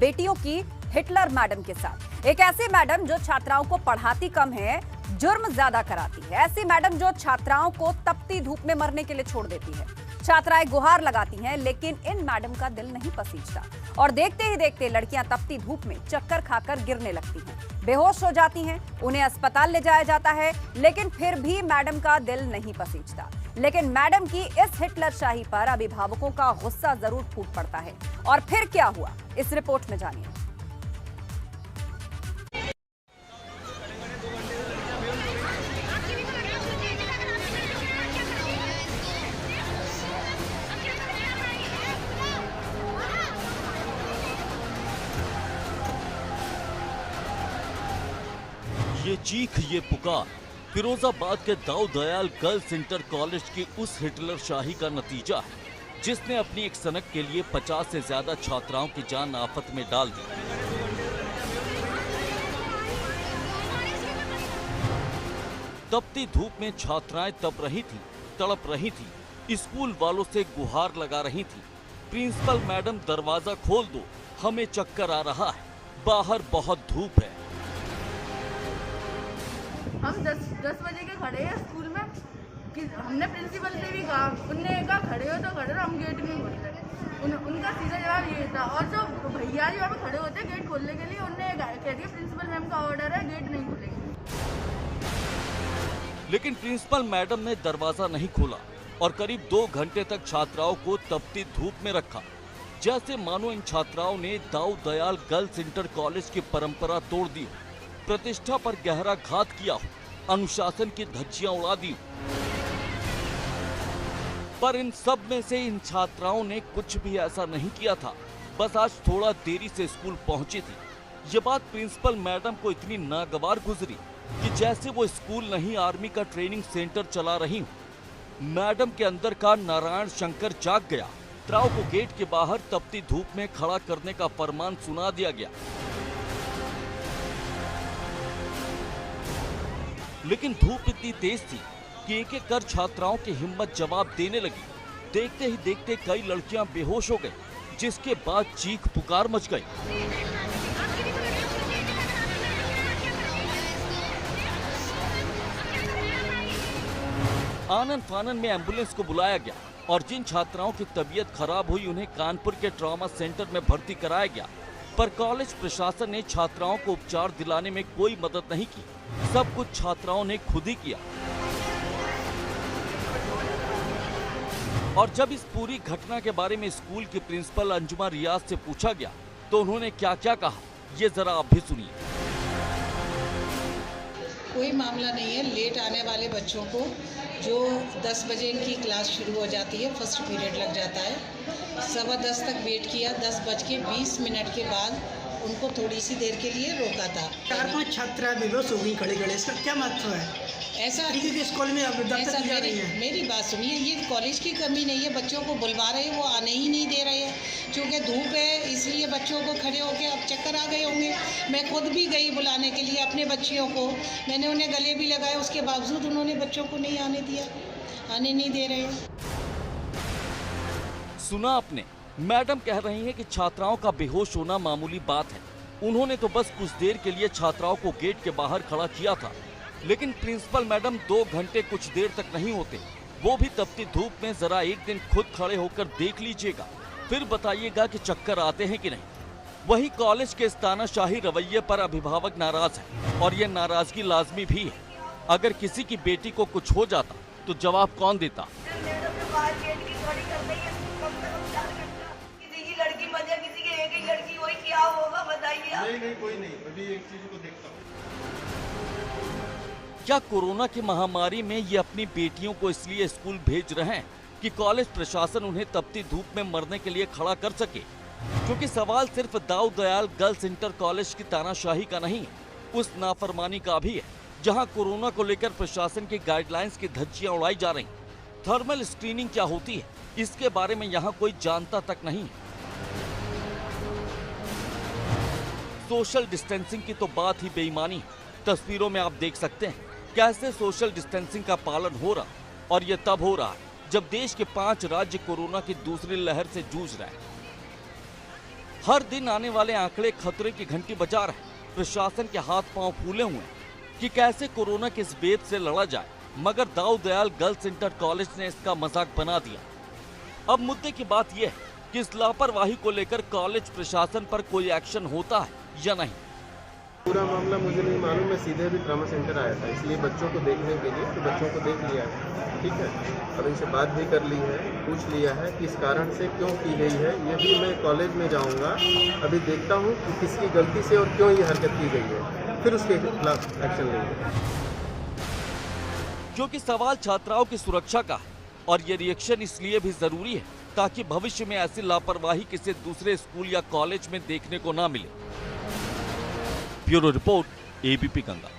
बेटियों की Hitler madam के साथ। एक ऐसी मैडम जो छात्राओं को पढ़ाती कम है, जुर्म ज्यादा कराती है। ऐसी मैडम जो छात्राओं को तपती धूप में मरने के लिए छोड़ देती है। छात्राएं गुहार लगाती हैं, लेकिन इन मैडम का दिल नहीं पसीजता और देखते ही देखते लड़कियां तपती धूप में चक्कर खाकर गिरने लगती हैं, बेहोश हो जाती हैं। उन्हें अस्पताल ले जाया जाता है, लेकिन फिर भी मैडम का दिल नहीं पसीजता। लेकिन मैडम की इस हिटलरशाही पर अभिभावकों का गुस्सा जरूर फूट पड़ता है। और फिर क्या हुआ, इस रिपोर्ट में जानिए। ये चीख, ये पुकार फिरोजाबाद के दाऊ दयाल गर्ल्स इंटर कॉलेज की उस हिटलर शाही का नतीजा है जिसने अपनी एक सनक के लिए 50 से ज्यादा छात्राओं की जान आफत में डाल दी। तपती धूप में छात्राएं तप रही थी, तड़प रही थी, स्कूल वालों से गुहार लगा रही थी, प्रिंसिपल मैडम दरवाजा खोल दो, हमें चक्कर आ रहा है, बाहर बहुत धूप है। हम 10 बजे के खड़े हैं स्कूल में कि हमने प्रिंसिपल से भी कहा, उनने कहा खड़े हो तो खड़े हो, हम गेट नहीं खोल रहे। उनका सीधा जवाब ये था। और जो भैया जी वहाँ पे खड़े होते गेट खोलने के लिए, उनने कह दिया प्रिंसिपल मैम का ऑर्डर है, गेट नहीं खोलेंगे। लेकिन प्रिंसिपल मैडम ने दरवाजा नहीं खोला और करीब 2 घंटे तक छात्राओं को तपती धूप में रखा, जैसे मानो इन छात्राओं ने दाऊ दयाल गर्ल्स इंटर कॉलेज की परंपरा तोड़ दी, प्रतिष्ठा पर गहरा घात किया हो, अनुशासन की धज्जियां उड़ा दी। पर इन सब में से इन छात्राओं ने कुछ भी ऐसा नहीं किया था, बस आज थोड़ा देरी से स्कूल पहुंची थी। ये बात प्रिंसिपल मैडम को इतनी नागवार गुजरी कि जैसे वो स्कूल नहीं आर्मी का ट्रेनिंग सेंटर चला रही हूँ। मैडम के अंदर का नारायण शंकर जाग गया। छात्राओं को गेट के बाहर तपती धूप में खड़ा करने का फरमान सुना दिया गया। लेकिन धूप इतनी तेज थी कि एक एक कर छात्राओं की हिम्मत जवाब देने लगी। देखते ही देखते कई लड़कियां बेहोश हो गई, जिसके बाद चीख पुकार मच गई। आनन फानन में एम्बुलेंस को बुलाया गया और जिन छात्राओं की तबीयत खराब हुई उन्हें कानपुर के ट्रॉमा सेंटर में भर्ती कराया गया। पर कॉलेज प्रशासन ने छात्राओं को उपचार दिलाने में कोई मदद नहीं की, सब कुछ छात्राओं ने खुद ही किया। और जब इस पूरी घटना के बारे में स्कूल की प्रिंसिपल अंजुमा रियाज से पूछा गया तो उन्होंने क्या क्या कहा, ये जरा आप भी सुनिए। कोई मामला नहीं है। लेट आने वाले बच्चों को जो 10 बजे इनकी क्लास शुरू हो जाती है, फर्स्ट पीरियड लग जाता है, 10:15 तक वेट किया। 10:20 के बाद उनको थोड़ी सी देर के लिए रोका था। 4-5 छात्रा बेहोश हो गई खड़े खड़े, इसका क्या महत्व है? ऐसा स्कूल में ऐसा मेरी बात सुनिए, ये कॉलेज की कमी नहीं है। बच्चों को बुलवा रहे हैं, वो आने ही नहीं दे रहे हैं। क्योंकि धूप है इसलिए बच्चों को खड़े होकर अब चक्कर आ गए होंगे। मैं खुद भी गई बुलाने के लिए अपने बच्चियों को, मैंने उन्हें गले भी लगाए, उसके बावजूद उन्होंने बच्चों को नहीं आने दिया, आने नहीं दे रहे। सुना आपने, मैडम कह रही हैं कि छात्राओं का बेहोश होना मामूली बात है। उन्होंने तो बस कुछ देर के लिए छात्राओं को गेट के बाहर खड़ा किया था। लेकिन प्रिंसिपल मैडम 2 घंटे कुछ देर तक नहीं होते, वो भी तपती धूप में। जरा एक दिन खुद खड़े होकर देख लीजिएगा, फिर बताइएगा कि चक्कर आते हैं कि नहीं। वही कॉलेज के इस तानाशाही रवैये पर अभिभावक नाराज है और ये नाराजगी लाजमी भी है। अगर किसी की बेटी को कुछ हो जाता तो जवाब कौन देता? नहीं, कोई नहीं, अभी एक चीज को देखता हूँ। क्या कोरोना की महामारी में ये अपनी बेटियों को इसलिए स्कूल भेज रहे हैं कि कॉलेज प्रशासन उन्हें तपती धूप में मरने के लिए खड़ा कर सके? क्योंकि सवाल सिर्फ दाऊ दयाल गर्ल्स इंटर कॉलेज की तानाशाही का नहीं, उस नाफरमानी का भी है जहां कोरोना को लेकर प्रशासन की गाइडलाइंस की धज्जियां उड़ाई जा रही। थर्मल स्क्रीनिंग क्या होती है, इसके बारे में यहाँ कोई जानता तक नहीं। सोशल डिस्टेंसिंग की तो बात ही बेईमानी है। तस्वीरों में आप देख सकते हैं कैसे सोशल डिस्टेंसिंग का पालन हो रहा, और ये तब हो रहा है जब देश के 5 राज्य कोरोना की दूसरी लहर से जूझ रहे हैं। हर दिन आने वाले आंकड़े खतरे की घंटी बजा रहे। प्रशासन के हाथ पांव फूले हुए हैं कि कैसे कोरोना के इस बेद से लड़ा जाए, मगर दाऊ दयाल गर्ल्स इंटर कॉलेज ने इसका मजाक बना दिया। अब मुद्दे की बात यह है कि इस लापरवाही को लेकर कॉलेज प्रशासन पर कोई एक्शन होता है या नहीं। पूरा मामला मुझे नहीं मालूम, मैं सीधे अभी ट्रामा सेंटर आया था, इसलिए बच्चों को देखने के लिए, तो बच्चों को देख लिया है, ठीक है। अब इनसे बात भी कर ली है, पूछ लिया है किस कारण से क्यों की गई है। ये भी मैं कॉलेज में जाऊंगा, अभी देखता हूँ कि किसकी गलती से और क्यों ये हरकत की गई है, फिर उसके खिलाफ एक्शन लेंगे। क्योंकि सवाल छात्राओं की सुरक्षा का है और ये रिएक्शन इसलिए भी जरूरी है ताकि भविष्य में ऐसी लापरवाही किसी दूसरे स्कूल या कॉलेज में देखने को ना मिले। Bureau report, ABP Ganga.